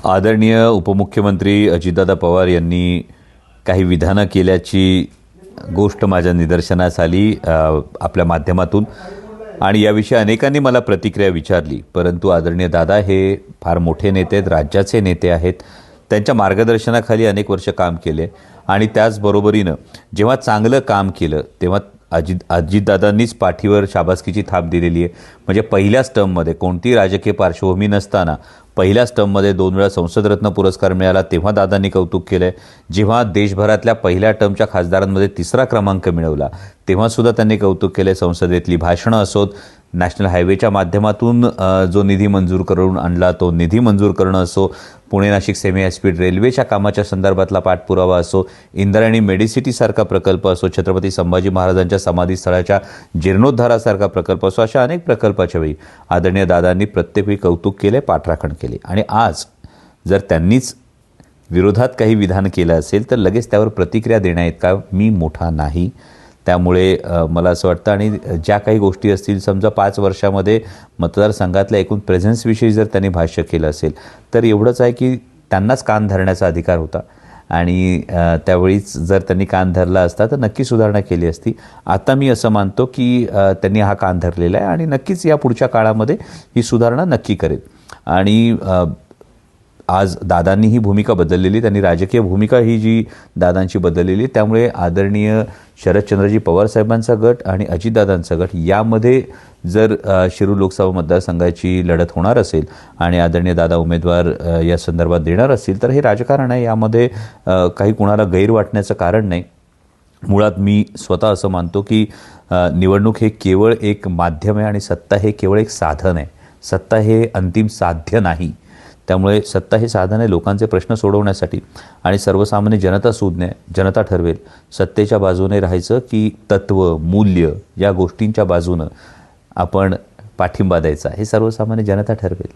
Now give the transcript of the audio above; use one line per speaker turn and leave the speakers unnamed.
आदरणीय उपमुख्यमंत्री अजितदादा पवार यांनी काही विधानं केल्याची गोष्ट माझ्या निदर्शनास आली आपल्या माध्यमातून आणि याविषयी अनेकांनी मला प्रतिक्रिया विचारली। परंतु आदरणीय दादा हे फार मोठे नेते आहेत, राज्याचे नेते आहेत। त्यांच्या मार्गदर्शनाखाली अनेक वर्ष काम केले आणि त्याचबरोबरीनं जेव्हा चांगलं काम केलं तेव्हा अजितदादांनीच पाठीवर शाबासकीची थाप दिलेली आहे। म्हणजे पहिल्याच टर्ममध्ये कोणती राजकीय पार्श्वभूमी नसताना पहिल्याच टर्ममध्ये 2 वेळा संसदरत्न पुरस्कार मिळाला तेव्हा दादांनी कौतुक केलं। जेव्हा देशभरातल्या पहिल्या टर्मच्या खासदारांमध्ये 3रा क्रमांक मिळवला तेव्हा सुद्धा त्यांनी कौतुक केले। संसदेतली भाषणं असोत, नॅशनल हायवेच्या माध्यमातून जो निधी मंजूर करून आणला तो निधी मंजूर करणं असो, Pune Nashik semi high speed रेल्वेच्या कामाच्या संदर्भातला पाठपुरावा असो, इंद्रायणी मेडिसिटीसारखा प्रकल्प असो, छत्रपती संभाजी महाराजांच्या समाधीस्थळाच्या जीर्णोद्धारासारखा प्रकल्प असो, अशा अनेक प्रकल्पाच्या वेळी आदरणीय दादांनी प्रत्येक वेळी कौतुक केले, पाठराखण केली। आणि आज जर त्यांनीच विरोधात काही विधान केलं असेल तर लगेच त्यावर प्रतिक्रिया देण्याइतका मी मोठा नाही। त्यामुळे मला असं वाटतं आणि ज्या काही गोष्टी असतील, समजा 5 वर्षामध्ये मतदारसंघातल्या एकूण प्रेझेन्सविषयी जर त्यांनी भाष्य केलं असेल तर एवढंच आहे की त्यांनाच कान धरण्याचा अधिकार होता आणि त्यावेळीच जर त्यांनी कान धरला असता तर नक्की सुधारणा केली असती। आता मी असं मानतो की त्यांनी हा कान धरलेला आहे आणि नक्कीच या पुढच्या काळामध्ये ही सुधारणा नक्की करेल। आणि आज दादांनी ही भूमिका बदललेली, त्यांनी राजकीय भूमिका ही जी दादांची बदललेली, त्यामुळे आदरणीय शरदचंद्रजी पवार साहेबांचा गट आणि अजितदादांचा गट यामध्ये जर शिरूर लोकसभा मतदारसंघाची लढत होणार असेल आणि आदरणीय दादा उमेदवार या संदर्भात देणार असतील तर हे राजकारण आहे, यामध्ये काही कुणाला गैर वाटण्याचं कारण नाही। मुळात मी स्वतः असं मानतो की निवडणूक हे केवळ एक माध्यम आहे आणि सत्ता हे केवळ एक साधन आहे। सत्ता हे अंतिम साध्य नाही। त्यामुळे सत्ता हे साधन आहे लोकांचे प्रश्न सोडवण्यासाठी आणि सर्वसामान्य जनता सुज्ञ आहे, जनता ठरवेल सत्तेच्या बाजूने राहायचं की तत्व मूल्य या गोष्टींच्या बाजूनं आपण पाठिंबा द्यायचा, हे सर्वसामान्य जनता ठरवेल।